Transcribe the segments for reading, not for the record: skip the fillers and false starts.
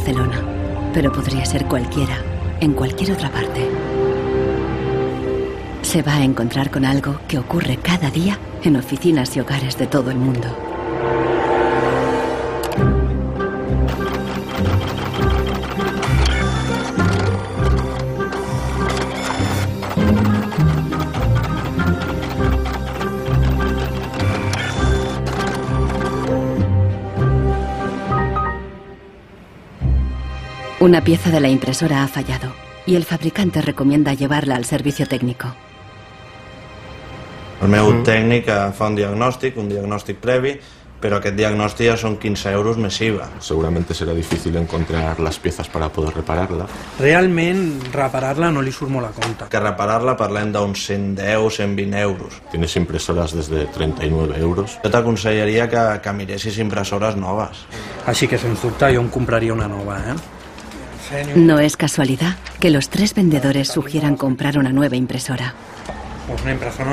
Barcelona, pero podría ser cualquiera, en cualquier otra parte. Se va a encontrar con algo que ocurre cada día en oficinas y hogares de todo el mundo. Una pieza de la impresora ha fallado y el fabricante recomienda llevarla al servicio técnico. El meu tècnic fa un diagnòstic previ, pero aquest diagnòstic ja són 15 euros més IVA. Seguramente será difícil encontrar las piezas para poder repararla. Realment, reparar-la no li surt molt a compte. Que reparar-la parlem d'uns 110, 120 euros. Tienes impresoras desde 39 euros. Jo t'aconsellaria que miressis impressores noves. Així que, sens dubte, jo em compraria una nova, No es casualidad que los 3 vendedores sugieran comprar una nueva impresora.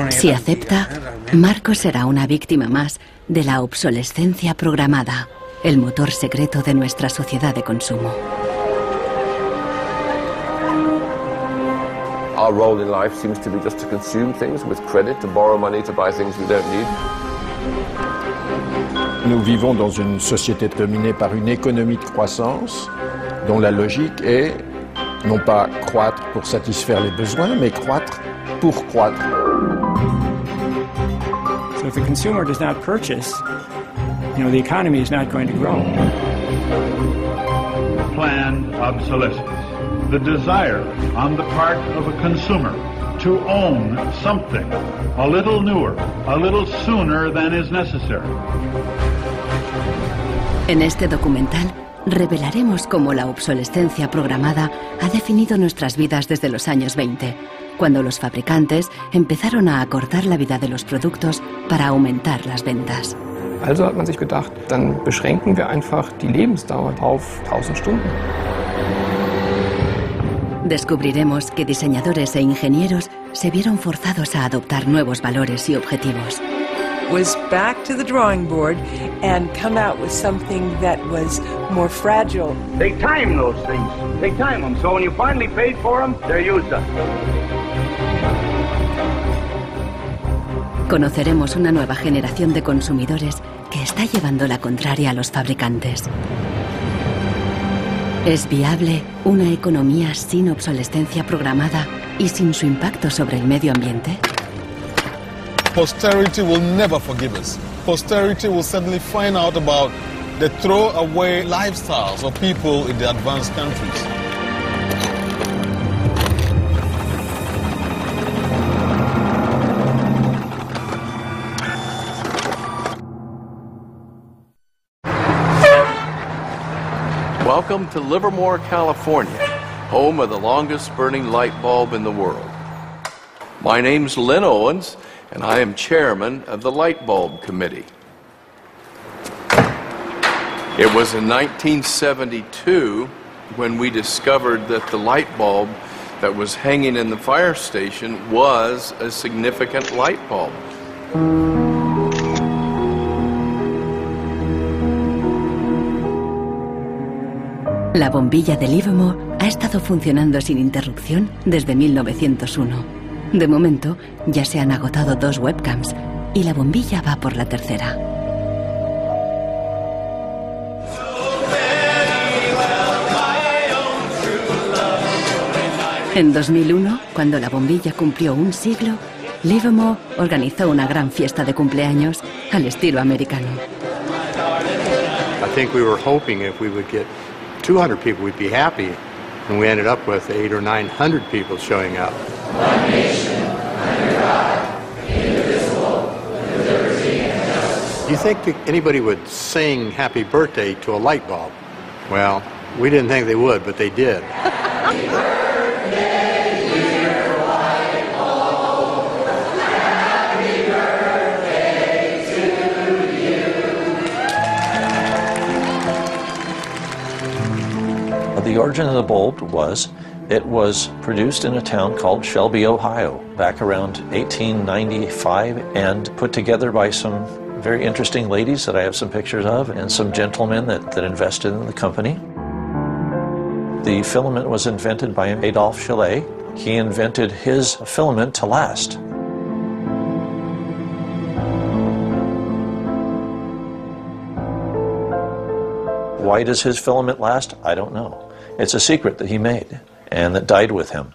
Si acepta, Marcos será una víctima más de la obsolescencia programada, el motor secreto de nuestra sociedad de consumo. Our role in life seems to be just to consume things with credit, to borrow money to buy things we don't need. Nous vivons dans une société dominée par une économie de croissance dont la logique est non pas croître pour satisfaire les besoins, mais croître pour croître. So if the consumer does not purchase, the economy is not going to grow. Planned obsolescence. The desire on the part of a consumer to own something a little newer, a little sooner than is necessary. En este documental revelaremos cómo la obsolescencia programada ha definido nuestras vidas desde los años 20, cuando los fabricantes empezaron a acortar la vida de los productos para aumentar las ventas. Also hat man sich gedacht, dann beschränken wir einfach die Lebensdauer auf 1000 Stunden. Descubriremos que diseñadores e ingenieros se vieron forzados a adoptar nuevos valores y objetivos. Was back to the drawing board and come out with something that was more fragile. They time those things. They time them. So when you finally paid for them, they're used up. Conoceremos una nueva generación de consumidores que está llevando la contraria a los fabricantes. ¿Es viable una economía sin obsolescencia programada y sin su impacto sobre el medio ambiente? Posterity will never forgive us. Posterity will suddenly find out about the throwaway lifestyles of people in the advanced countries. Welcome to Livermore, California, home of the longest burning light bulb in the world. My name's Lynn Owens, and I am chairman of the Light Bulb Committee. It was in 1972 when we discovered that the light bulb that was hanging in the fire station was a significant light bulb. La bombilla de Livermore ha estado funcionando sin interrupción desde 1901. De momento, ya se han agotado 2 webcams y la bombilla va por la tercera. En 2001, cuando la bombilla cumplió un siglo, Livermore organizó una gran fiesta de cumpleaños al estilo americano. I think we were hoping if we would get 200 people, we'd be happy, and we ended up with 800 or 900 people showing up. One nation, under God, indivisible, with liberty and justice. Do you think that anybody would sing happy birthday to a light bulb? Well, we didn't think they would, but they did. The origin of the bulb was, it was produced in a town called Shelby, Ohio, back around 1895 and put together by some very interesting ladies that I have some pictures of and some gentlemen that invested in the company. The filament was invented by Adolphe Chaillet. He invented his filament to last. Why does his filament last? I don't know. It's a secret that he made and that died with him.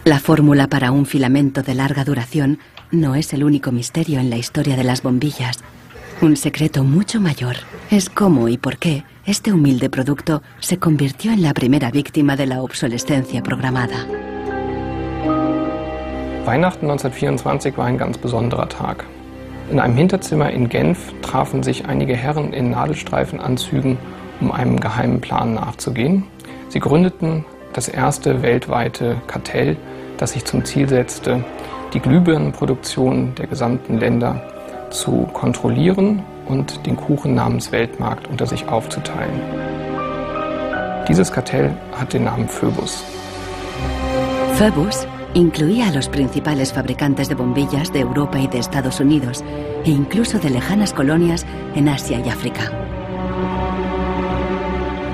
La fórmula para un filamento de larga duración no es el único misterio en la historia de las bombillas. Un secreto mucho mayor es cómo y por qué este humilde producto se convirtió en la primera víctima de la obsolescencia programada. Weihnachten 1924 war ein ganz besonderer Tag. In einem Hinterzimmer in Genf trafen sich einige Herren in Nadelstreifenanzügen, um einem geheimen Plan nachzugehen. Sie gründeten das erste weltweite Kartell, das sich zum Ziel setzte, die Glühbirnenproduktion der gesamten Länder zu kontrollieren und den Kuchen namens Weltmarkt unter sich aufzuteilen. Dieses Kartell hat den Namen Phoebus. Phoebus incluía a los principales fabricantes de bombillas de Europa y de Estados Unidos, e incluso de lejanas colonias en Asia y África.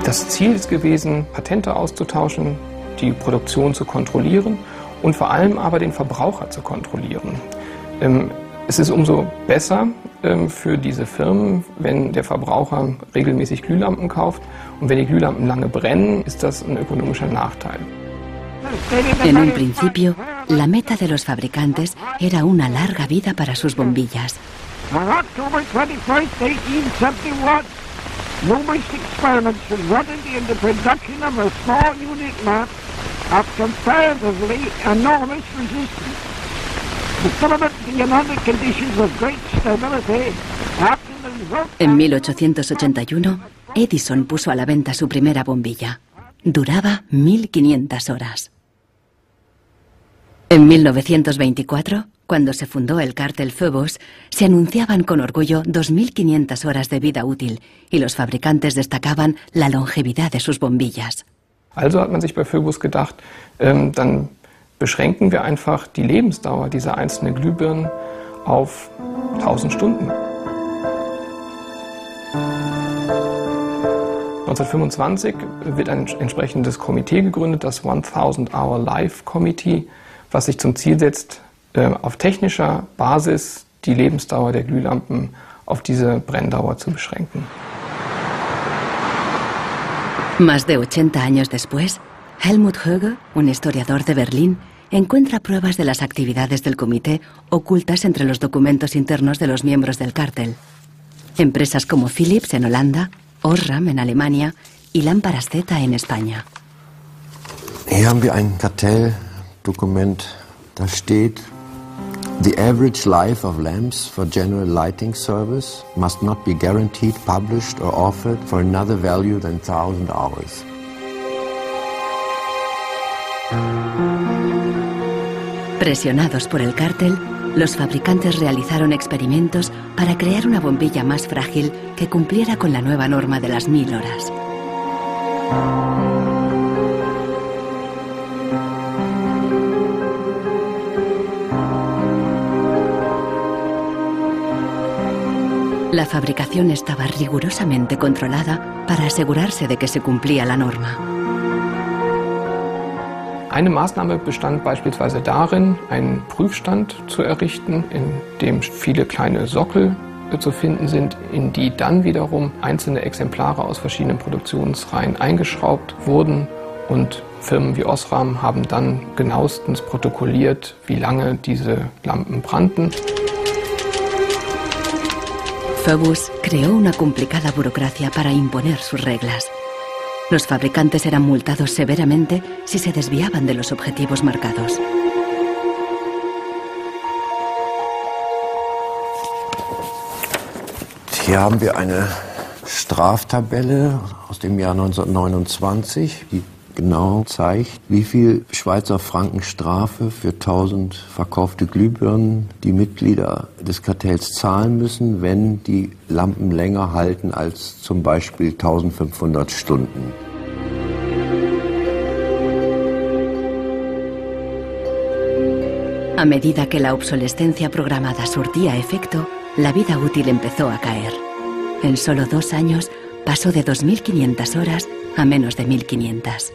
Das Ziel ist gewesen, Patente auszutauschen, die Produktion zu kontrollieren und vor allem aber den Verbraucher zu kontrollieren. Es ist umso besser für diese Firmen, wenn der Verbraucher regelmäßig Glühlampen kauft, und wenn die Glühlampen lange brennen, ist das ein ökonomischer Nachteil. En un principio, la meta de los fabricantes era una larga vida para sus bombillas. On October 21st, 1871, numerous experiments resulted in the production of a small unit lamp of comparatively enormous resistance. The filament being under conditions of great stability after the result. En 1881, Edison puso a la venta su primera bombilla. Duraba 1500 horas. En 1924, cuando se fundó el cártel Phoebus, se anunciaban con orgullo 2500 horas de vida útil y los fabricantes destacaban la longevidad de sus bombillas. Also hat man sich bei Phoebus gedacht, dann beschränken wir einfach die Lebensdauer dieser einzelnen Glühbirnen auf 1000 Stunden. 1925 wird ein entsprechendes Komitee gegründet, das 1000 Hour Life Committee, was sich zum Ziel setzt, auf technischer Basis die Lebensdauer der Glühlampen auf diese Brenndauer zu beschränken. Más de 80 años después, Helmut Höge, un historiador de Berlín, encuentra pruebas de las actividades del comité ocultas entre los documentos internos de los miembros del cártel. Empresas como Philips en Holanda, Osram en Alemania y Lámparas Z en España. Hier haben wir ein Kartelldokument, da steht: The average life of lamps for general lighting service must not be guaranteed, published or offered for another value than 1000 hours. Presionados por el cártel, los fabricantes realizaron experimentos para crear una bombilla más frágil que cumpliera con la nueva norma de las 1000 horas. La fabricación estaba rigurosamente controlada para asegurarse de que se cumplía la norma. Eine Maßnahme bestand beispielsweise darin, einen Prüfstand zu errichten, in dem viele kleine Sockel zu finden sind, in die dann wiederum einzelne Exemplare aus verschiedenen Produktionsreihen eingeschraubt wurden, und Firmen wie Osram haben dann genauestens protokolliert, wie lange diese Lampen brannten. Phoebus creó una complicada burocracia para imponer sus reglas. Los fabricantes eran multados severamente si se desviaban de los objetivos marcados. Hier haben wir eine Straftabelle aus dem Jahr 1929, die genau zeigt, wie viel Schweizer Franken Strafe für 1000 verkaufte Glühbirnen die Mitglieder des Kartells zahlen müssen, wenn die Lampen länger halten als zum Beispiel 1500 Stunden. A medida que la obsolescencia programada surtía efecto, la vida útil empezó a caer. En solo 2 años pasó de 2500 horas a menos de 1500.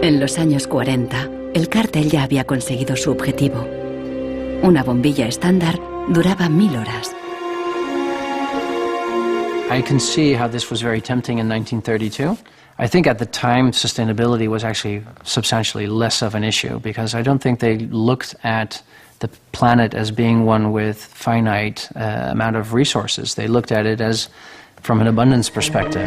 En los años 40, el cártel ya había conseguido su objetivo. Una bombilla estándar duraba 1000 horas. I can see how this was very tempting in 1932. I think at the time sustainability was actually substantially less of an issue because I don't think they looked at the planet as being one with finite amount of resources. They looked at it as from an abundance perspective.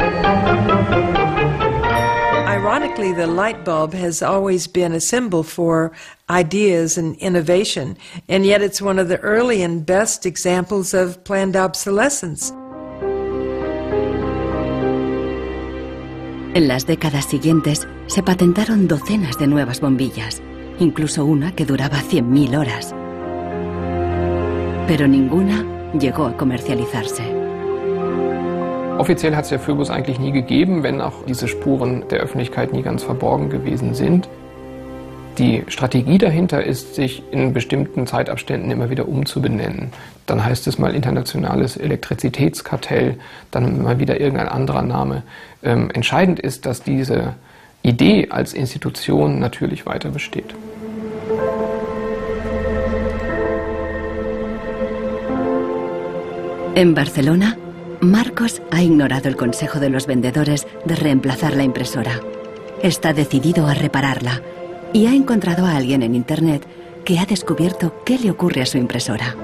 Ironically, the light bulb has always been a symbol for ideas and innovation, and yet it's one of the early and best examples of planned obsolescence. En las décadas siguientes se patentaron docenas de nuevas bombillas, incluso una que duraba 100.000 horas. Pero ninguna llegó a comercializarse. Offiziell hat es ja Phoebus eigentlich nie gegeben, wenn auch diese Spuren der Öffentlichkeit nie ganz verborgen gewesen sind. Die Strategie dahinter ist, sich in bestimmten Zeitabständen immer wieder umzubenennen. Dann heißt es mal internationales Elektrizitätskartell, dann mal wieder irgendein anderer Name. Entscheidend ist, dass diese Idee als Institution natürlich weiter besteht. En Barcelona, Marcos ha ignorado el consejo de los vendedores de reemplazar la impresora. Está decidido a repararla y ha encontrado a alguien en Internet que ha descubierto qué le ocurre a su impresora.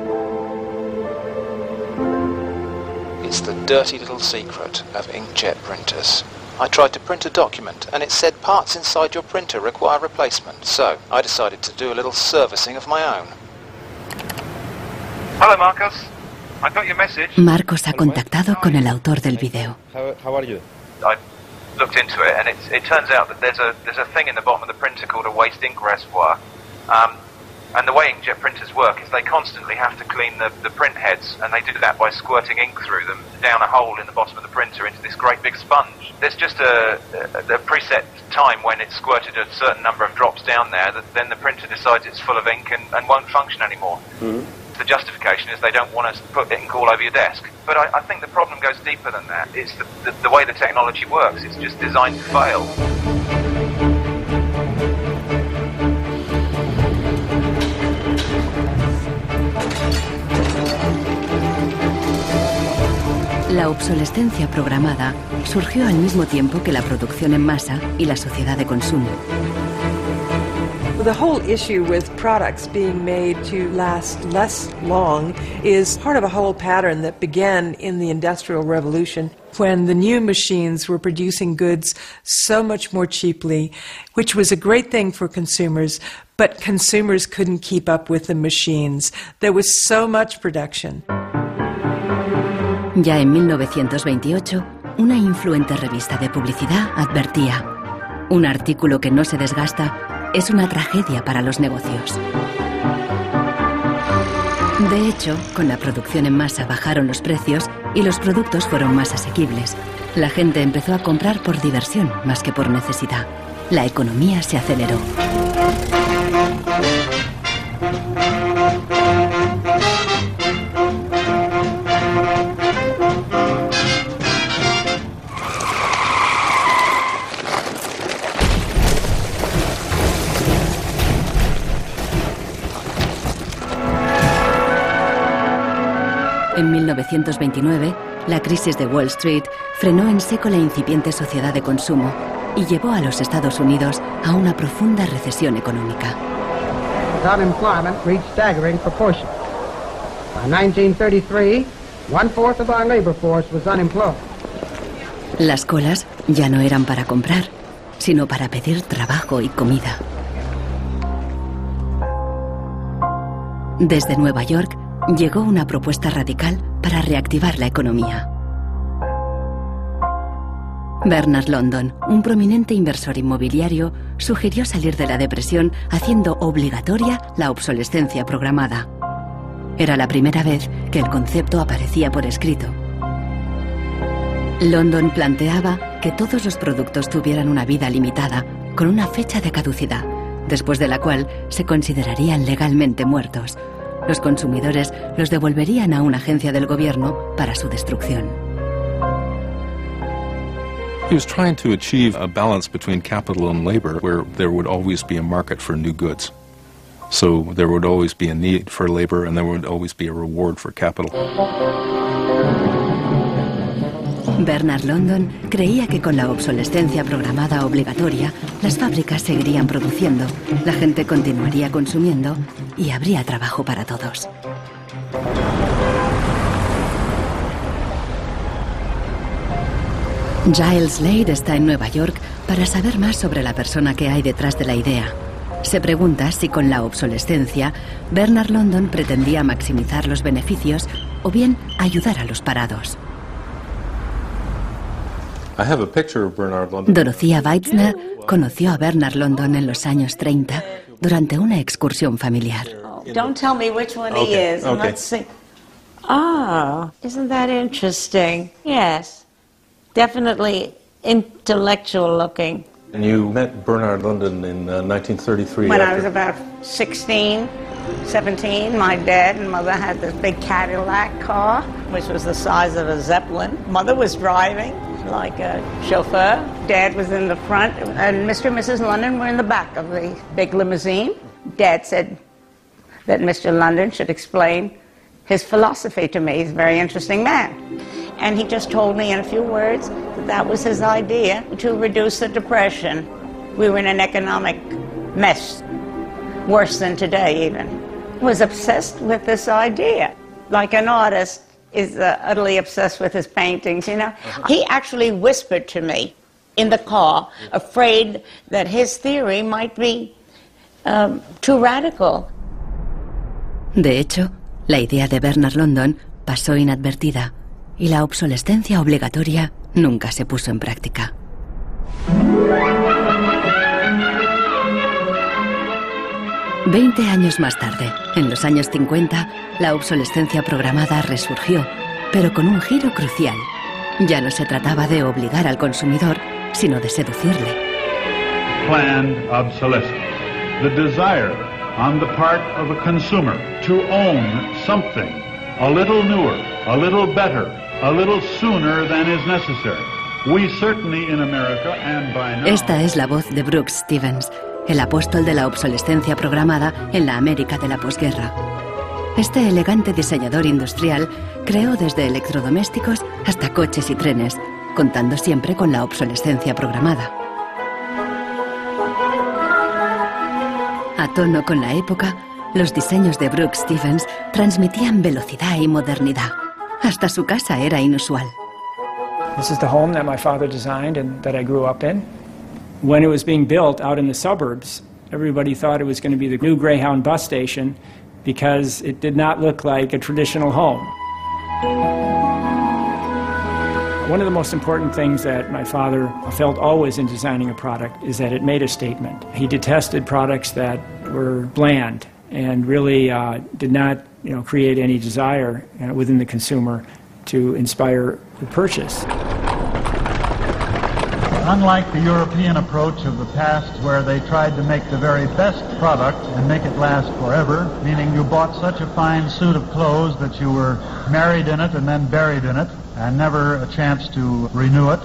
It's the dirty little secret of inkjet printers. I tried to print a document and it said parts inside your printer require replacement, so I decided to do a little servicing of my own. Hello, Marcos. I got your message. Marcos ha contactado con el autor del video. How are you? I looked into it, and it turns out that there's a thing in the bottom of the printer called a waste ink reservoir. And the way inkjet printers work is they constantly have to clean the print heads, and they do that by squirting ink through them down a hole in the bottom of the printer into this great big sponge. There's just a preset time when it's squirted a certain number of drops down there that then the printer decides it's full of ink and won't function anymore. Mm-hmm. The justification is they don't want us to put ink all over your desk. But I think the problem goes deeper than that. It's the way the technology works. It's just designed to fail. La obsolescencia programada surgió al mismo tiempo que la producción en masa y la sociedad de consumo. The whole issue with products being made to last less long is part of a whole pattern that began in the Industrial Revolution when the new machines were producing goods so much more cheaply, which was a great thing for consumers, but consumers couldn't keep up with the machines. There was so much production. Ya en 1928, una influente revista de publicidad advertía: un artículo que no se desgasta es una tragedia para los negocios. De hecho, con la producción en masa bajaron los precios y los productos fueron más asequibles. La gente empezó a comprar por diversión más que por necesidad. La economía se aceleró. En 1929, la crisis de Wall Street frenó en seco la incipiente sociedad de consumo y llevó a los Estados Unidos a una profunda recesión económica. Unemployment reached staggering proportions. By 1933, 1/4 of our labor force was unemployed. Las colas ya no eran para comprar, sino para pedir trabajo y comida. Desde Nueva York llegó una propuesta radical para reactivar la economía. Bernard London, un prominente inversor inmobiliario, sugirió salir de la depresión haciendo obligatoria la obsolescencia programada. Era la primera vez que el concepto aparecía por escrito. London planteaba que todos los productos tuvieran una vida limitada, con una fecha de caducidad, después de la cual se considerarían legalmente muertos. Los consumidores los devolverían a una agencia del gobierno para su destrucción. He was trying to achieve a balance between capital and labor where there would always be a market for new goods. So there would always be a need for labor and there would always be a reward for capital. Bernard London creía que con la obsolescencia programada obligatoria, las fábricas seguirían produciendo, la gente continuaría consumiendo y habría trabajo para todos. Giles Slade está en Nueva York para saber más sobre la persona que hay detrás de la idea. Se pregunta si con la obsolescencia, Bernard London pretendía maximizar los beneficios o bien ayudar a los parados. Dorothea Weitzner conoció a Bernard London en los años 30 durante una excursión familiar. Don't tell me which one he is. Okay. Let's see. Ah, isn't that interesting? Yes. Definitely intellectual looking. And you met Bernard London in 1933. When I was about 16, 17, my dad and mother had this big Cadillac car, which was the size of a Zeppelin. Mother was driving like a chauffeur. Dad was in the front, and Mr. and Mrs. London were in the back of the big limousine. Dad said that Mr. London should explain his philosophy to me. He's a very interesting man. And he just told me in a few words that that was his idea to reduce the Depression. We were in an economic mess, worse than today even. He was obsessed with this idea. Like an artist is utterly obsessed with his paintings, you know. He actually whispered to me in the car, afraid that his theory might be too radical. De hecho, la idea de Bernard London pasó inadvertida y la obsolescencia obligatoria nunca se puso en práctica. Veinte años más tarde, en los años 50, la obsolescencia programada resurgió, pero con un giro crucial. Ya no se trataba de obligar al consumidor, sino de seducirle. Planned obsolescence. The desire on the part of a consumer to own something a little newer, a little better, a little sooner than is necessary. We certainly in America and by now... Esta es la voz de Brooks Stevens, el apóstol de la obsolescencia programada en la América de la posguerra. Este elegante diseñador industrial creó desde electrodomésticos hasta coches y trenes, contando siempre con la obsolescencia programada. A tono con la época, los diseños de Brooks Stevens transmitían velocidad y modernidad. Hasta su casa era inusual. This is the home that my father designed and that I grew up in. When it was being built out in the suburbs, everybody thought it was going to be the new Greyhound bus station because it did not look like a traditional home. One of the most important things that my father felt always in designing a product is that it made a statement. He detested products that were bland and really did not, create any desire within the consumer to inspire the purchase. Unlike the European approach of the past where they tried to make the very best product and make it last forever, meaning you bought such a fine suit of clothes that you were married in it and then buried in it and never a chance to renew it,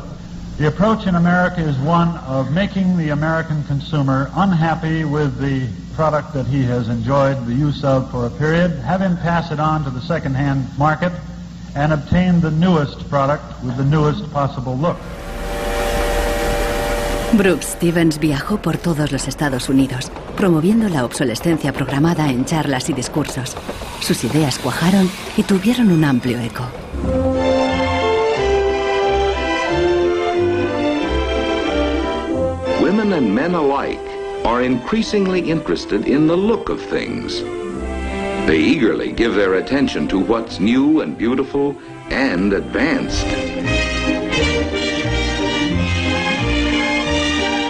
the approach in America is one of making the American consumer unhappy with the product that he has enjoyed the use of for a period, have him pass it on to the second-hand market, and obtain the newest product with the newest possible look. Brooks Stevens viajó por todos los Estados Unidos, promoviendo la obsolescencia programada en charlas y discursos. Sus ideas cuajaron y tuvieron un amplio eco. Women and men alike are increasingly interested in the look of things. They eagerly give their attention to what's new and beautiful and advanced.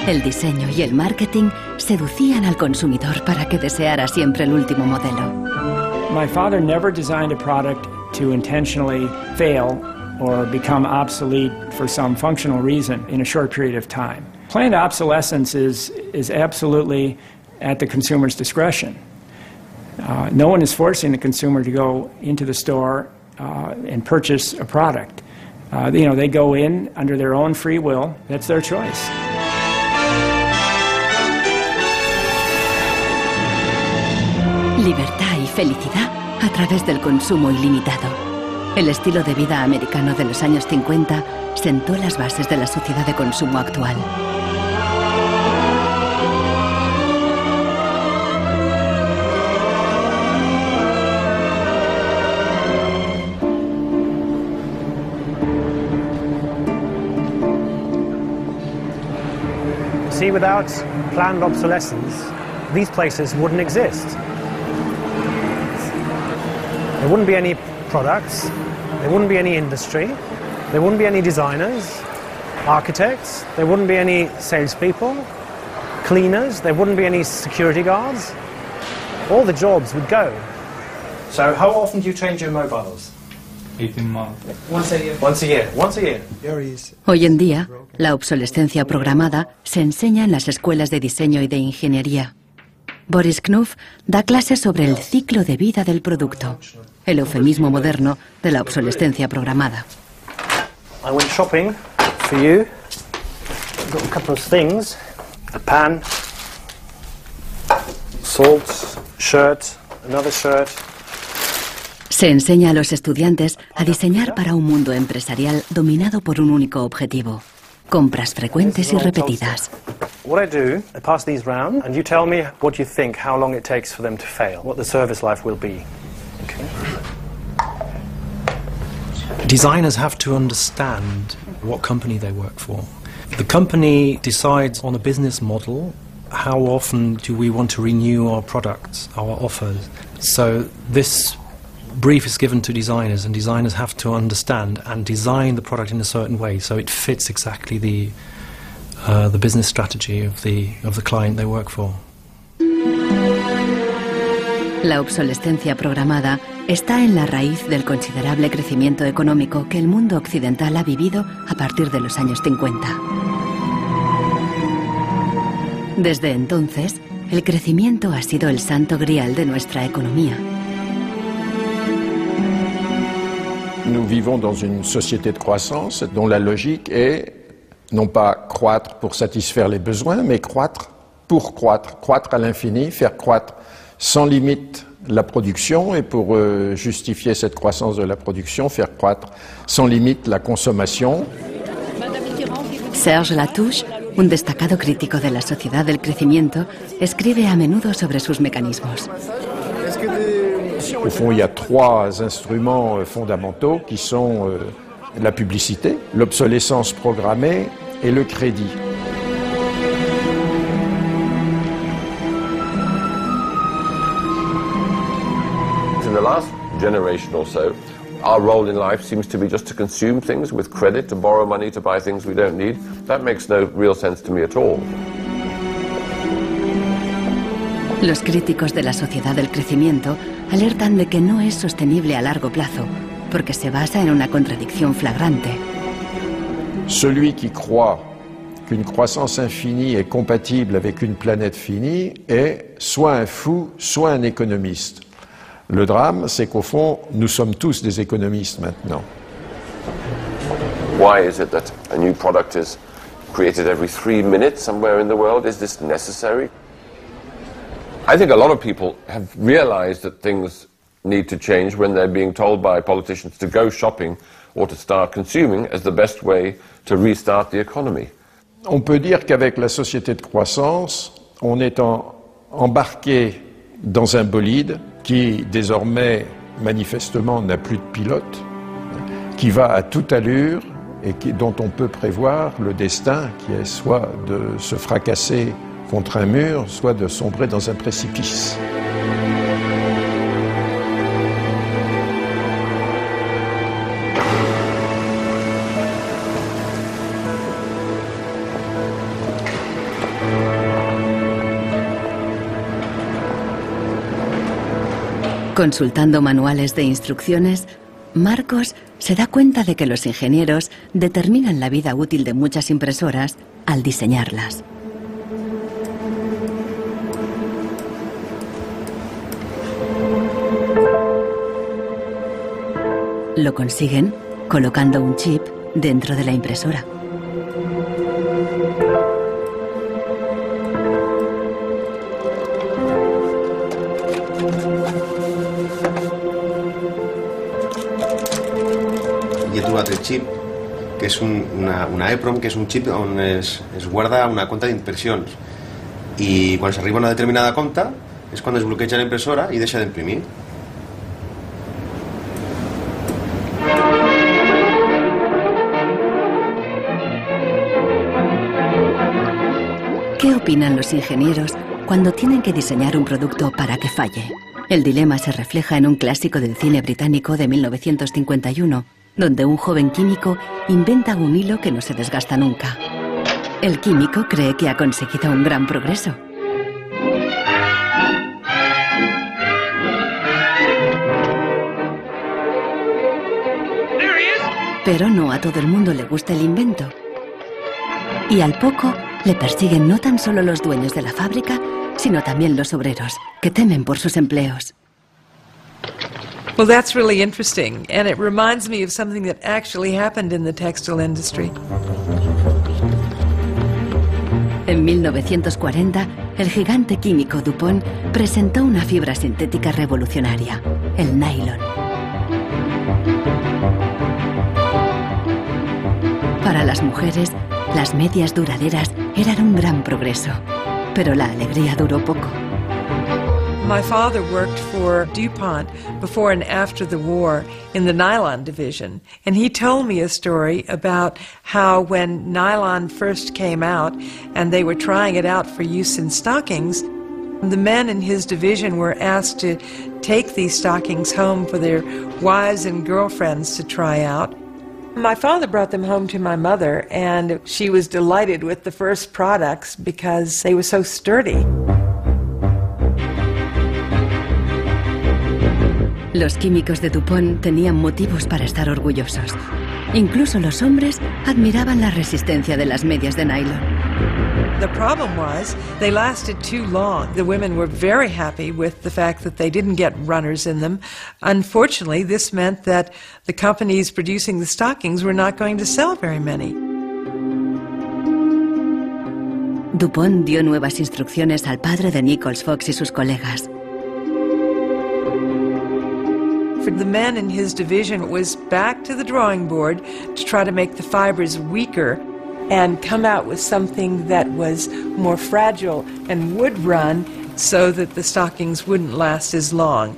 El diseño y el marketing seducían al consumidor para que deseara siempre el último modelo. My father never designed a product to intentionally fail or become obsolete for some functional reason in a short period of time. Planned obsolescence is absolutely at the consumer's discretion. No one is forcing the consumer to go into the store and purchase a product. They go in under their own free will. That's their choice. Libertad y felicidad a través del consumo ilimitado. El estilo de vida americano de los años 50 sentó las bases de la sociedad de consumo actual. See, without planned obsolescence, these places wouldn't exist. There wouldn't be any products, there wouldn't be any industry, there wouldn't be any designers, architects, there wouldn't be any salespeople, cleaners, there wouldn't be any security guards. All the jobs would go. So how often do you change your mobiles? 18 months. Once a year. Once a year. Once a year. Hoy en día, la obsolescencia programada se enseña en las escuelas de diseño y de ingeniería. Boris Knuth da clases sobre el ciclo de vida del producto, el eufemismo moderno de la obsolescencia programada. I went shopping for you. Got a couple of things. A pan, salt, shirt, another shirt. Se enseña a los estudiantes a diseñar para un mundo empresarial dominado por un único objetivo: compras frecuentes y repetidas. What I do, I pass these round, and you tell me what you think, how long it takes for them to fail, what the service life will be. Okay. Designers have to understand what company they work for. The company decides on a business model. How often do we want to renew our products, our offers? So this brief is given to designers, and designers have to understand and design the product in a certain way so it fits exactly the business strategy of the client they work for. La obsolescencia programada está en la raíz del considerable crecimiento económico que el mundo occidental ha vivido a partir de los años 50. Desde entonces, el crecimiento ha sido el santo grial de nuestra economía. Nous vivons dans une société de croissance dont la logique est non pas croître pour satisfaire les besoins, mais croître pour croître, croître à l'infini, faire croître sans limite la production, et pour justifier cette croissance de la production, faire croître sans limite la consommation. Serge Latouche, un destacado crítico de la sociedad del crecimiento, escribe a menudo sobre sus mecanismos. Au fond, il y a trois instruments fondamentaux qui sont la publicité, l'obsolescence programmée et le crédit. In the last generation or so, our role in life seems to be just to consume things with credit, to borrow money to buy things we don't need. That makes no real sense to me at all. Los críticos de la sociedad del crecimiento alertan de que no es sostenible a largo plazo, porque se basa en una contradicción flagrante. Celui qui croit qu'une croissance infinie est compatible avec une planète finie est soit un fou, soit un économiste. Le drame, c'est qu'au fond, nous sommes tous des économistes maintenant. Why is it that a new product is created every 3 minutes somewhere in the world? Is this necessary? I think a lot of people have realized that things need to change when they're being told by politicians to go shopping or to start consuming as the best way to restart the economy. On peut dire qu'avec la société de croissance, on est embarqué dans un bolide qui désormais manifestement n'a plus de pilote, qui va à toute allure et dont on peut prévoir le destin qui est soit de se fracasser contre un mur, soit de sombrer dans un précipice. Consultando manuales de instrucciones, Marcos se da cuenta de que los ingenieros determinan la vida útil de muchas impresoras al diseñarlas. Lo consiguen colocando un chip dentro de la impresora. I he trobat el xip, que és una EEPROM, que és un xip on es guarda una compta d'impressions. I quan s'arriba a una determinada compta és quan es bloqueja la impressora i deixa d'imprimir. ¿Qué opinan los ingenieros cuando tienen que diseñar un producto para que falle? El dilema se refleja en un clásico del cine británico de 1951, donde un joven químico inventa un hilo que no se desgasta nunca. El químico cree que ha conseguido un gran progreso. Pero no a todo el mundo le gusta el invento. Y al poco le persiguen no tan solo los dueños de la fábrica, sino también los obreros, que temen por sus empleos. Well, that's really interesting, and it reminds me of something that actually happened in the textile industry. En 1940, el gigante químico DuPont presentó una fibra sintética revolucionaria, el nylon. Para las mujeres, las medias duraderas eran un gran progreso, pero la alegría duró poco. My father worked for DuPont before and after the war in the nylon division, and he told me a story about how when nylon first came out and they were trying it out for use in stockings, the men in his division were asked to take these stockings home for their wives and girlfriends to try out. My father brought them home to my mother, and she was delighted with the first products because they were so sturdy. Los químicos de DuPont tenían motivos para estar orgullosos. Incluso los hombres admiraban la resistencia de las medias de nylon. The problem was they lasted too long. The women were very happy with the fact that they didn't get runners in them. Unfortunately, this meant that the companies producing the stockings were not going to sell very many. DuPont dio nuevas instrucciones al padre de Nichols Fox y sus colegas. For the men in his division, it was back to the drawing board to try to make the fibers weaker and come out with something that was more fragile and would run so that the stockings wouldn't last as long.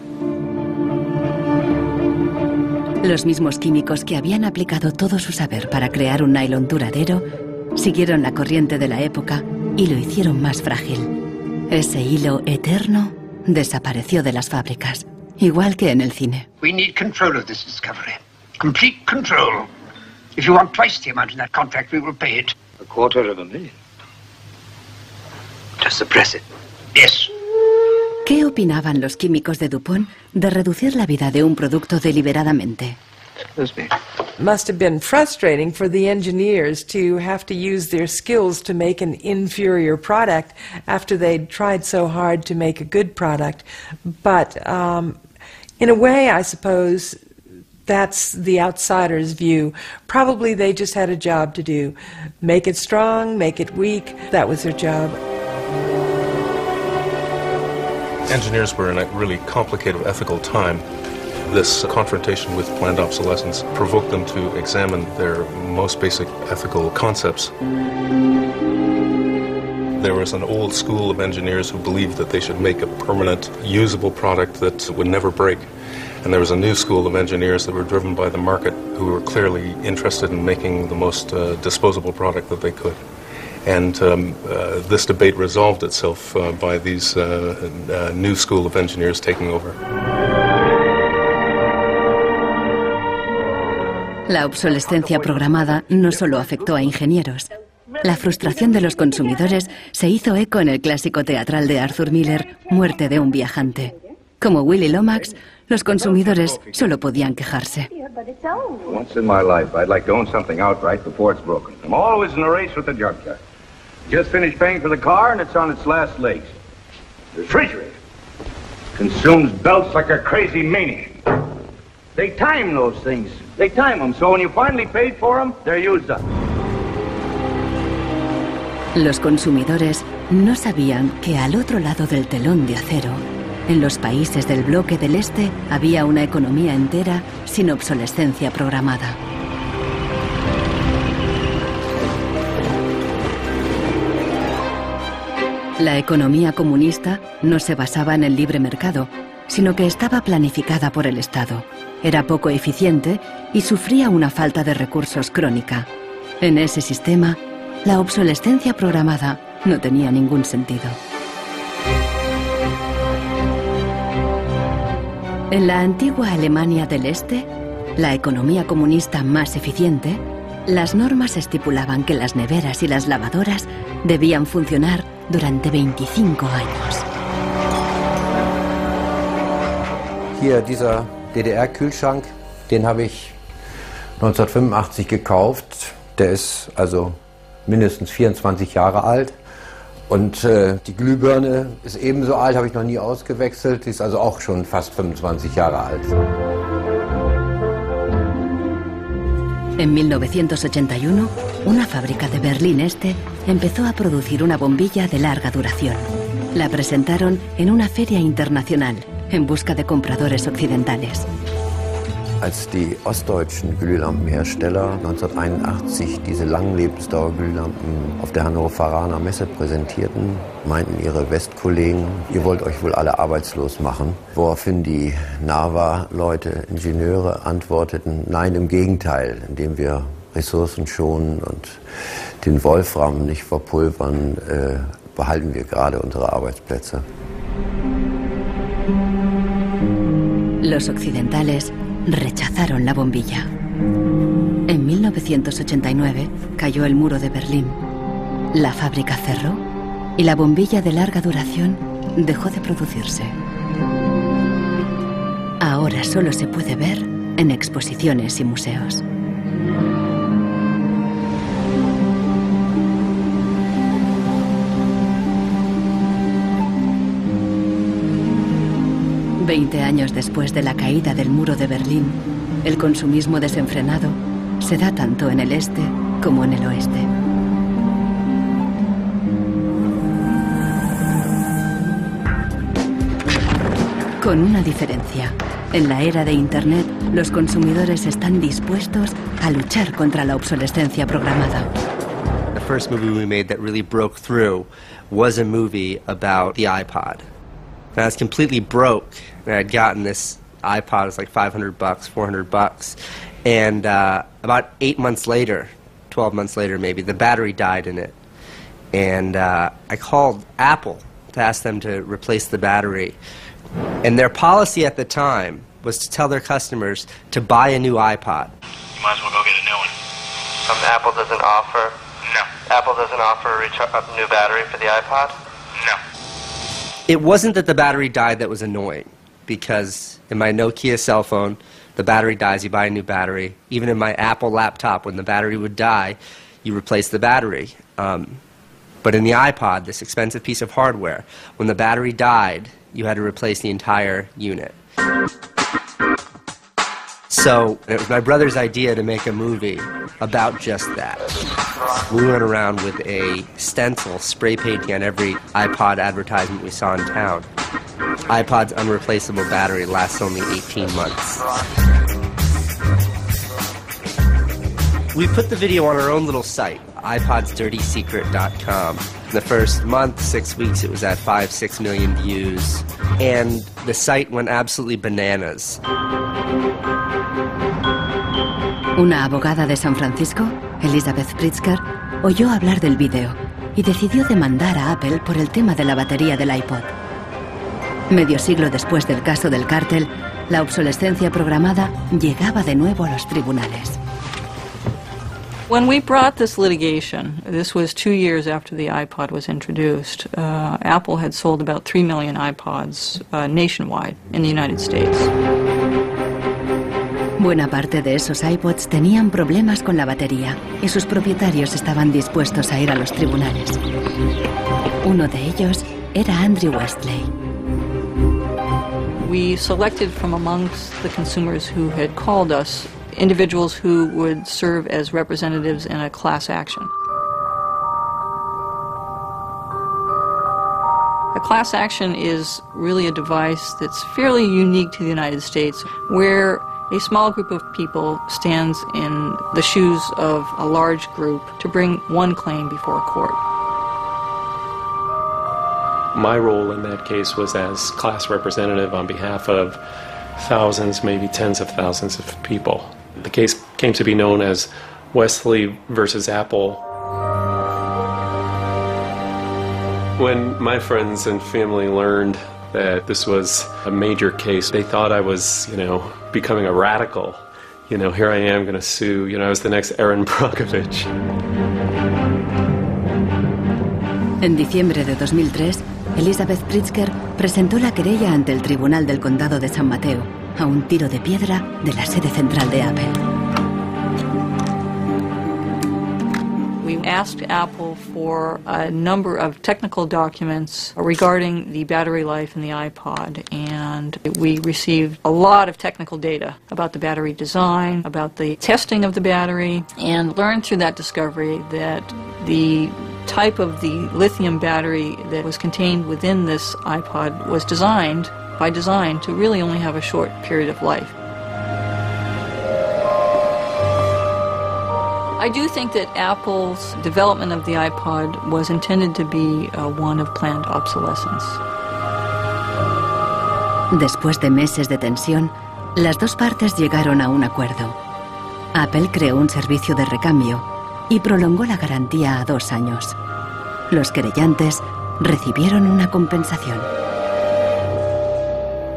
Los mismos químicos que habían aplicado todo su saber para crear un nylon duradero siguieron la corriente de la época y lo hicieron más frágil. Ese hilo eterno desapareció de las fábricas, igual que en el cine. We need control of this discovery. Complete control. If you want twice the amount in that contract, we will pay it. $250,000. To suppress it. Yes. ¿Qué opinaban los químicos de DuPont de reducir la vida de un producto deliberadamente? Must have been frustrating for the engineers to have to use their skills to make an inferior product after they'd tried so hard to make a good product. But in a way, I suppose that's the outsider's view. Probably they just had a job to do. Make it strong, make it weak. That was their job. Engineers were in a really complicated ethical time. This confrontation with planned obsolescence provoked them to examine their most basic ethical concepts. There was an old school of engineers who believed that they should make a permanent, usable product that would never break. And there was a new school of engineers that were driven by the market who were clearly interested in making the most disposable product that they could. And this debate resolved itself by these new school of engineers taking over. La obsolescencia programada no solo afectó a ingenieros. La frustración de los consumidores se hizo eco en el clásico teatral de Arthur Miller, Muerte de un viajante. Como Willy Lomax, los consumidores solo podían quejarse. Once in my life, I'd like to own something outright before it's broken. I'm always in a race with the junkyard. Just finished paying for the car and it's on its last legs. The refrigerator consumes belts like a crazy maniac. They time those things. They time them, so when you finally paid for them, they're used up. Los consumidores no sabían que al otro lado del telón de acero, en los países del bloque del Este, había una economía entera sin obsolescencia programada. La economía comunista no se basaba en el libre mercado, sino que estaba planificada por el Estado. Era poco eficiente y sufría una falta de recursos crónica. En ese sistema, la obsolescencia programada no tenía ningún sentido. En la antigua Alemania del Este, la economía comunista más eficiente, las normas estipulaban que las neveras y las lavadoras debían funcionar durante 25 años. Hier, dieser DDR-Kühlschrank, den habe ich 1985 gekauft. Der ist also mindestens 24 Jahre alt. Und die Glühbirne ist ebenso alt, habe ich noch nie ausgewechselt. Die ist also auch schon fast 25 Jahre alt. En 1981, una fábrica de Berlín Este empezó a producir una bombilla de larga duración. La presentaron en una feria internacional en busca de compradores occidentales. Als die ostdeutschen Glühlampenhersteller 1981 diese Langlebensdauerglühlampen auf der Hannoveraner Messe präsentierten, meinten ihre Westkollegen, ihr wollt euch wohl alle arbeitslos machen. Woraufhin die NAVA-Leute, Ingenieure, antworteten, nein, im Gegenteil, indem wir Ressourcen schonen und den Wolfram nicht verpulvern, behalten wir gerade unsere Arbeitsplätze. Los occidentales rechazaron la bombilla. En 1989 cayó el muro de Berlín. La fábrica cerró y la bombilla de larga duración dejó de producirse. Ahora solo se puede ver en exposiciones y museos. Veinte años después de la caída del muro de Berlín, el consumismo desenfrenado se da tanto en el este como en el oeste. Con una diferencia. En la era de Internet, los consumidores están dispuestos a luchar contra la obsolescencia programada. The first movie we made that really broke through was a movie about the iPod. And I was completely broke. And I'd gotten this iPod, it was like $500, $400. And about 8 months later, 12 months later maybe, the battery died in it. And I called Apple to ask them to replace the battery. And their policy at the time was to tell their customers to buy a new iPod. You might as well go get a new one. Apple doesn't offer? No. Apple doesn't offer a new battery for the iPod? No. It wasn't that the battery died that was annoying, because in my Nokia cell phone, the battery dies, you buy a new battery. Even in my Apple laptop, when the battery would die, you replace the battery. But in the iPod, this expensive piece of hardware, when the battery died, you had to replace the entire unit. So it was my brother's idea to make a movie about just that. We went around with a stencil spray painting on every iPod advertisement we saw in town. iPod's unreplaceable battery lasts only 18 months. We put the video on our own little site, iPodsDirtySecret.com. In the first month, 6 weeks, it was at 5-6 million views. And the site went absolutely bananas. Una abogada de San Francisco, Elizabeth Pritzker, oyó hablar del vídeo y decidió demandar a Apple por el tema de la batería del iPod. Medio siglo después del caso del cártel, la obsolescencia programada llegaba de nuevo a los tribunales. When we brought this litigation, this was 2 years after the iPod was introduced, Apple had sold about 3 million iPods nationwide in the United States. Buena parte de esos iPods tenían problemas con la batería y sus propietarios estaban dispuestos a ir a los tribunales. Uno de ellos era Andrew Westley. we selected from amongst the consumers who had called us individuals who would serve as representatives in a class action. A class action is really a device that's fairly unique to the United States, where a small group of people stands in the shoes of a large group to bring one claim before a court. My role in that case was as class representative on behalf of thousands, maybe tens of thousands of people. The case came to be known as Wesley versus Apple. When my friends and family learned that this was a major case, they thought I was, becoming a radical. Here I am going to sue, I was the next Erin Brockovich. En diciembre de 2003, Elizabeth Pritzker presentó la querella ante el Tribunal del Condado de San Mateo, a un tiro de piedra de la sede central de Apple. We asked Apple for a number of technical documents regarding the battery life in the iPod, and we received a lot of technical data about the battery design, about the testing of the battery, and learned through that discovery that the type of the lithium battery that was contained within this iPod was designed, by design, to really only have a short period of life. I do think that Apple's development of the iPod was intended to be one of planned obsolescence. Después de meses de tensión, las dos partes llegaron a un acuerdo. Apple creó un servicio de recambio y prolongó la garantía a 2 años. Los querellantes recibieron una compensación.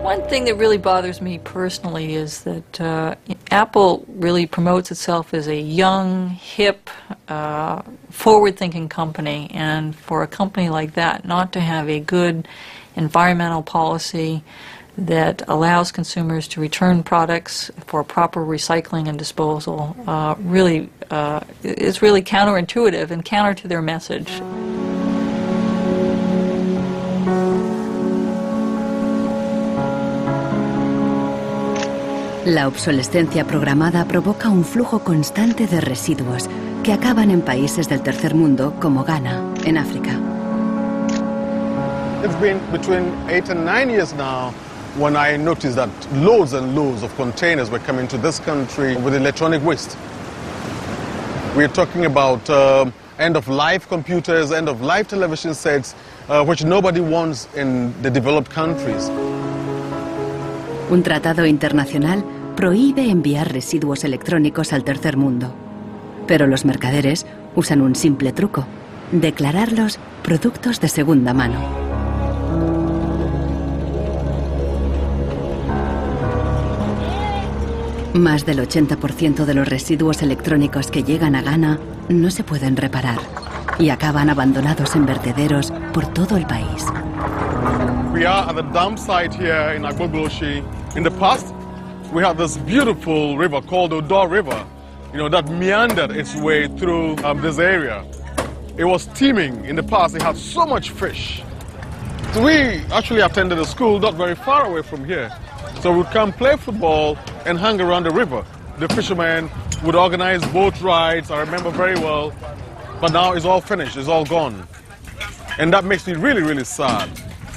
One thing that really bothers me personally is that Apple really promotes itself as a young, hip, forward-thinking company, and for a company like that not to have a good environmental policy that allows consumers to return products for proper recycling and disposal really is really counterintuitive and counter to their message. La obsolescencia programada provoca un flujo constante de residuos que acaban en países del tercer mundo como Ghana, en África. It's been between 8 and 9 years now when I noticed that loads and loads of containers were coming to this country with electronic waste. We're talking about end-of-life computers, end-of-life television sets, which nobody wants in the developed countries. Un tratado internacional prohíbe enviar residuos electrónicos al tercer mundo. Pero los mercaderes usan un simple truco: declararlos productos de segunda mano. Más del 80% de los residuos electrónicos que llegan a Ghana no se pueden reparar y acaban abandonados en vertederos por todo el país. We are at the dump site here in Agbogboshi. In the past, we had this beautiful river called the Odor River, that meandered its way through this area. It was teeming. In the past, it had so much fish. So we actually attended a school not very far away from here. So we'd come play football and hang around the river. The fishermen would organize boat rides, I remember very well. But now it's all finished, it's all gone. And that makes me really, really sad.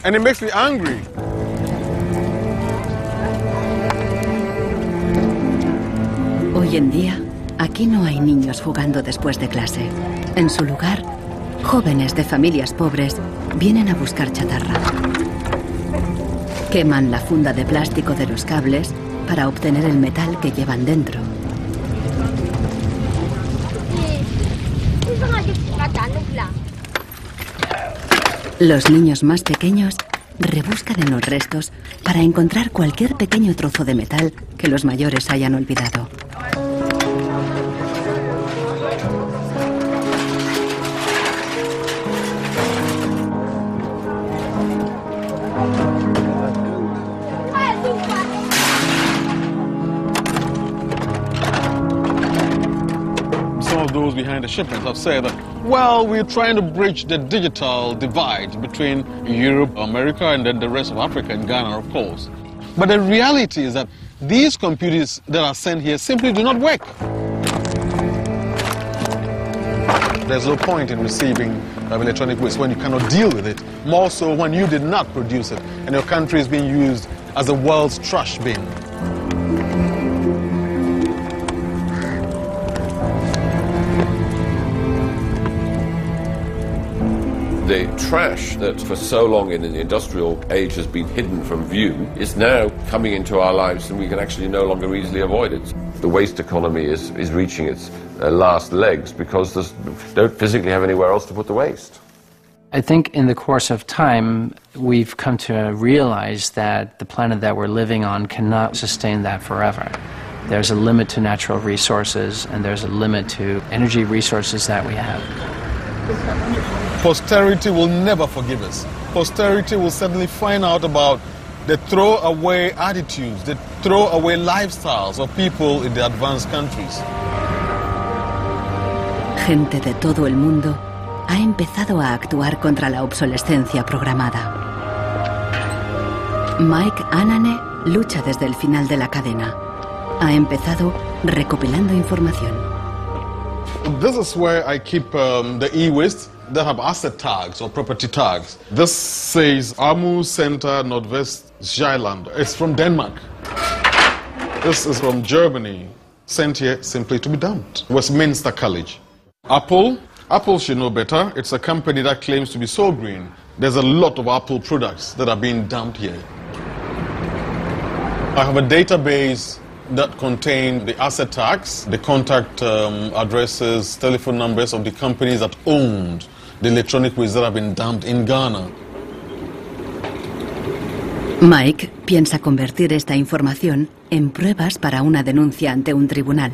And it makes me angry. Hoy en día, aquí no hay niños jugando después de clase. En su lugar, jóvenes de familias pobres vienen a buscar chatarra. Queman la funda de plástico de los cables para obtener el metal que llevan dentro. Los niños más pequeños rebuscan en los restos para encontrar cualquier pequeño trozo de metal que los mayores hayan olvidado. Those behind the shipments have said that, well, we're trying to bridge the digital divide between Europe, America, and then the rest of Africa and Ghana, of course. But the reality is that these computers that are sent here simply do not work. There's no point in receiving electronic waste when you cannot deal with it, more so when you did not produce it and your country is being used as the world's trash bin. The trash that for so long in the industrial age has been hidden from view is now coming into our lives, and we can actually no longer easily avoid it. The waste economy is reaching its last legs because they don't physically have anywhere else to put the waste. I think in the course of time, we've come to realize that the planet that we're living on cannot sustain that forever. There's a limit to natural resources, and there's a limit to energy resources that we have. Posterity will never forgive us. Posterity will certainly find out about the throwaway attitudes, the throwaway lifestyles of people in the advanced countries. Gente de todo el mundo ha empezado a actuar contra la obsolescencia programada. Mike Anane lucha desde el final de la cadena. Ha empezado recopilando información. This is where I keep the e-waste that have asset tags or property tags. This says Amu Center Nordvest Zeeland. It's from Denmark. This is from Germany, sent here simply to be dumped. Westminster College. Apple should know better. It's a company that claims to be so green. There's a lot of Apple products that are being dumped here. I have a database that contain the asset tags, the contact addresses, telephone numbers of the companies that owned the electronic waste that have been dumped in Ghana. Mike piensa convertir esta información en pruebas para una denuncia ante un tribunal.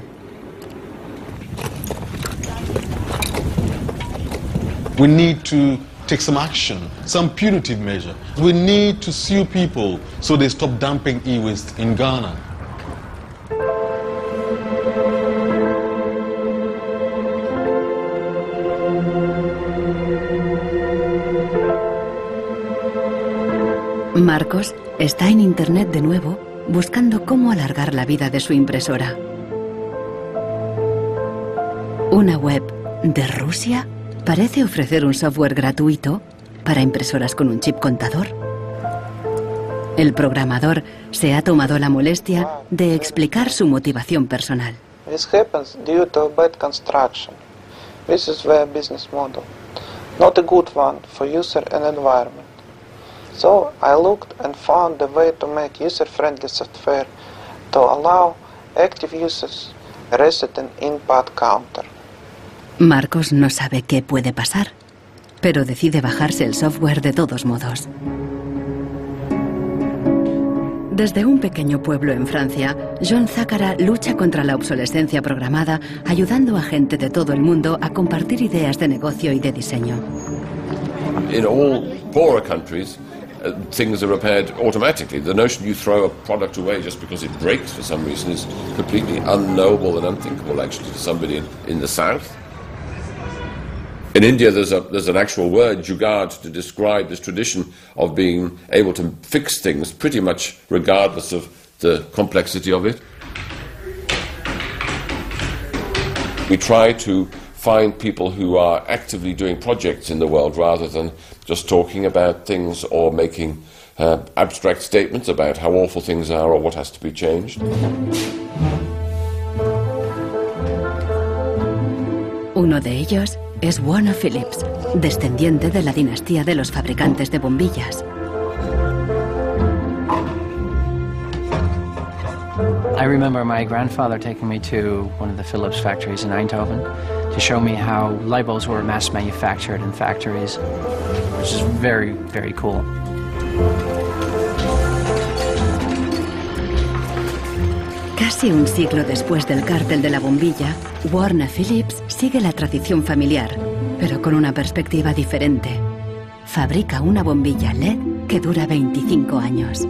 We need to take some action, some punitive measure. We need to sue people so they stop dumping e-waste in Ghana. Marcos está en internet de nuevo buscando cómo alargar la vida de su impresora. Una web de Rusia parece ofrecer un software gratuito para impresoras con un chip contador. El programador se ha tomado la molestia de explicar su motivación personal. This happens due to bad construction. This is their business model. Not a good one for user and environment. So I looked and found a way to make user-friendly software to allow active users reset an input counter. Marcos no sabe qué puede pasar, pero decide bajarse el software de todos modos. Desde un pequeño pueblo en Francia, John Zacara lucha contra la obsolescencia programada, ayudando a gente de todo el mundo a compartir ideas de negocio y de diseño. In all poorer countries, things are repaired automatically. The notion you throw a product away just because it breaks for some reason is completely unknowable and unthinkable, actually, to somebody in the south. In India, there's an actual word, jugaad, to describe this tradition of being able to fix things pretty much regardless of the complexity of it. We try to find people who are actively doing projects in the world rather than just talking about things or making abstract statements about how awful things are or what has to be changed. Uno de ellos es Warner Phillips, descendiente de la dinastía de los fabricantes de bombillas. I remember my grandfather taking me to one of the Philips factories in Eindhoven to show me how light bulbs were mass manufactured in factories, which is very, very cool. Casi un siglo después del cártel de la bombilla, Warner Phillips sigue la tradición familiar, pero con una perspectiva diferente. Fabrica una bombilla LED que dura 25 años.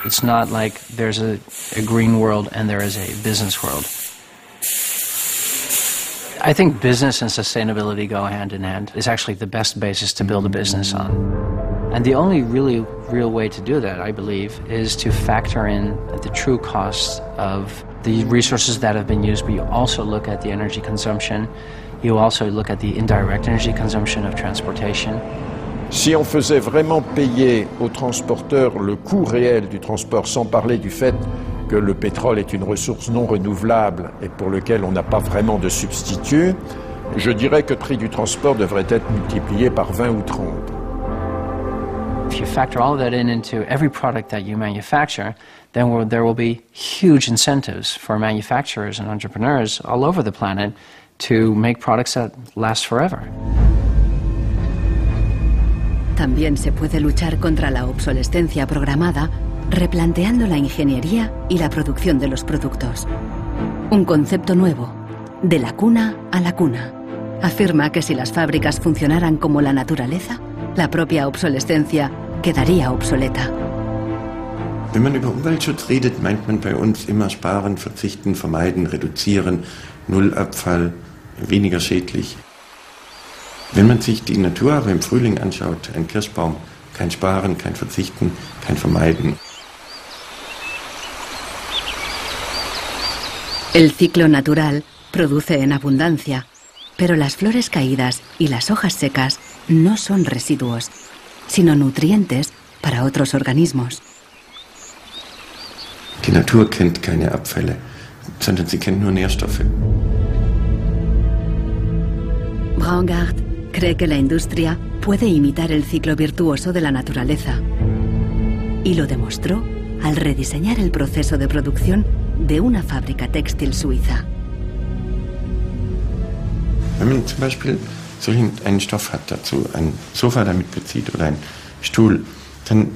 It's not like there's a green world and there is a business world. I think business and sustainability go hand in hand. It's actually the best basis to build a business on. And the only really real way to do that, I believe, is to factor in the true costs of the resources that have been used, but you also look at the energy consumption, you also look at the indirect energy consumption of transportation. Si on faisait vraiment payer aux transporteurs le coût réel du transport, sans parler du fait que le pétrole est une ressource non renouvelable et pour lequel on n'a pas vraiment de substitut, je dirais que le prix du transport devrait être multiplié par 20 ou 30. If you factor all of that into every product that you manufacture, then there will be huge incentives for manufacturers and entrepreneurs all over the planet to make products that last forever. También se puede luchar contra la obsolescencia programada replanteando la ingeniería y la producción de los productos. Un concepto nuevo, de la cuna a la cuna. Afirma que si las fábricas funcionaran como la naturaleza, la propia obsolescencia quedaría obsoleta. Wenn man über Umweltschutz redet, meint man bei uns immer sparen, verzichten, vermeiden, reduzieren, Nullabfall, weniger schädlich. Wenn man sich die Natur aber im Frühling anschaut, ein Kirschbaum, kein Sparen, kein Verzichten, kein Vermeiden. El ciclo natural produce en abundancia, pero las flores caídas y las hojas secas no son residuos, sino nutrientes para otros organismos. Die Natur kennt keine Abfälle, sondern sie kennt nur Nährstoffe. Braungart cree que la industria puede imitar el ciclo virtuoso de la naturaleza. Y lo demostró al rediseñar el proceso de producción de una fábrica textil suiza. Wenn man zum Beispiel einen Stoff hat, dazu ein Sofa damit bezieht oder einen Stuhl, dann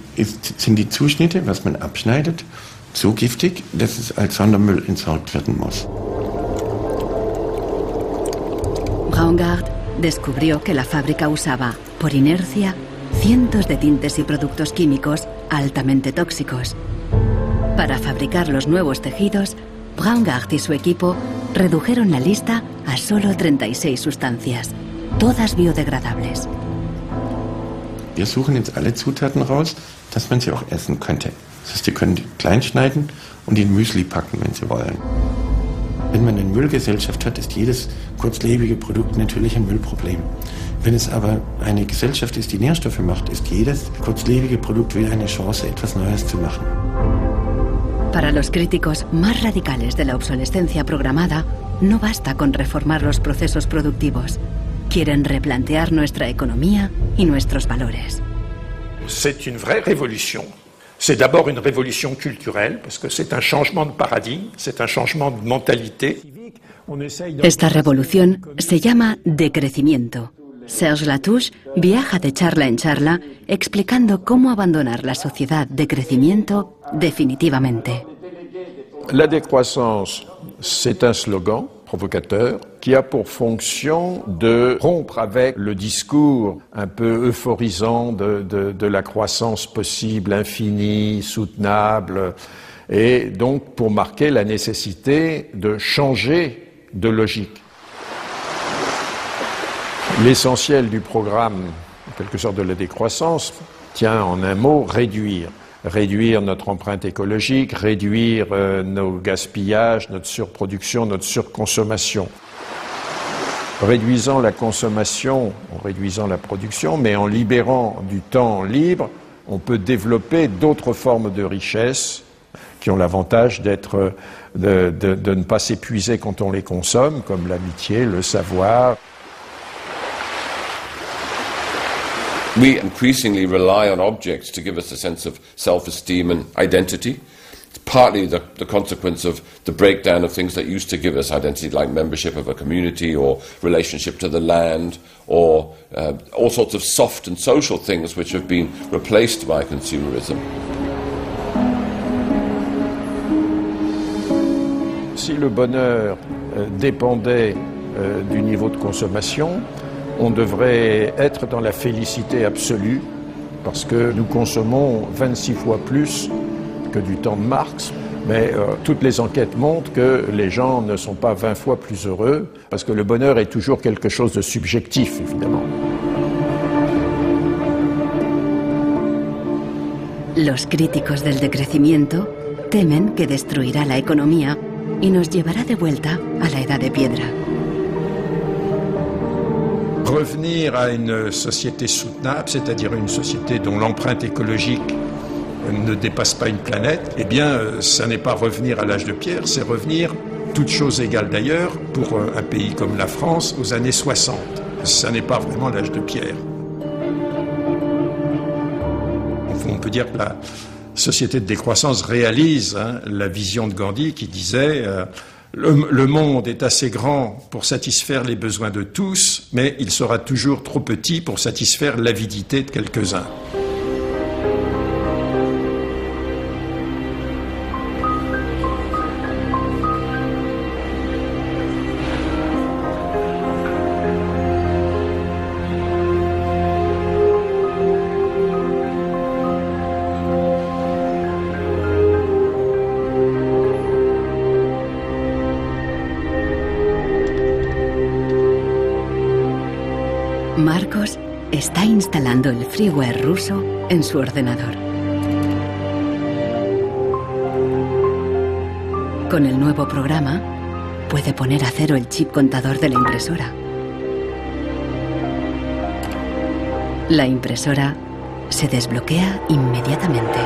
sind die Zuschnitte, was man abschneidet, so giftig, dass es als Sondermüll entsorgt werden muss. Braungart descubrió que la fábrica usaba, por inercia, cientos de tintes y productos químicos altamente tóxicos. Para fabricar los nuevos tejidos, Braungart y su equipo redujeron la lista a solo 36 sustancias, todas biodegradables. Wir suchen jetzt alle Zutaten raus, dass man sie auch essen könnte. Das heißt, Sie können die klein schneiden und in Müsli packen, wenn Sie wollen. Wenn man eine Müllgesellschaft hat, ist jedes kurzlebige Produkt natürlich ein Müllproblem. Wenn es aber eine Gesellschaft ist, die Nährstoffe macht, ist jedes kurzlebige Produkt wieder eine Chance, etwas Neues zu machen. Para los críticos más radicales de la obsolescencia programada, no basta con reformar los procesos productivos. Quieren replantear nuestra economía y nuestros valores. C'est une vraie révolution. C'est d'abord une révolution culturelle, parce que c'est un changement de paradigme, c'est un changement de mentalité. Esta revolución se llama decrecimiento. Serge Latouche viaja de charla en charla explicando cómo abandonar la sociedad de crecimiento definitivamente. La décroissance, c'est un slogan provocateur qui a pour fonction de rompre avec le discours un peu euphorisant de la croissance possible, infinie, soutenable, et donc pour marquer la nécessité de changer de logique. L'essentiel du programme, en quelque sorte de la décroissance, tient en un mot réduire. Réduire notre empreinte écologique, réduire nos gaspillages, notre surproduction, notre surconsommation. Réduisant la consommation, en réduisant la production, mais en libérant du temps libre, on peut développer d'autres formes de richesse qui ont l'avantage d'être, de ne pas s'épuiser quand on les consomme, comme l'amitié, le savoir. We increasingly rely on objects to give us a sense of self-esteem and identity. It's partly the consequence of the breakdown of things that used to give us identity, like membership of a community or relationship to the land, or all sorts of soft and social things which have been replaced by consumerism. Si le bonheur dépendait du niveau de consommation, on devrait être dans la félicité absolue, parce que nous consommons 26 fois plus que du temps de Marx, mais toutes les enquêtes montrent que les gens ne sont pas 20 fois plus heureux, parce que le bonheur est toujours quelque chose de subjectif, évidemment. Los críticos del decrecimiento temen que destruirá la economía y nos llevará de vuelta a la edad de piedra. Revenir à une société soutenable, c'est-à-dire une société dont l'empreinte écologique ne dépasse pas une planète, eh bien, ça n'est pas revenir à l'âge de pierre, c'est revenir, toutes choses égales d'ailleurs, pour un pays comme la France, aux années 60. Ça n'est pas vraiment l'âge de pierre. On peut dire que la société de décroissance réalise la vision de Gandhi qui disait le monde est assez grand pour satisfaire les besoins de tous, mais il sera toujours trop petit pour satisfaire l'avidité de quelques-uns. Marcos está instalando el freeware ruso en su ordenador. Con el nuevo programa, puede poner a cero el chip contador de la impresora. La impresora se desbloquea inmediatamente.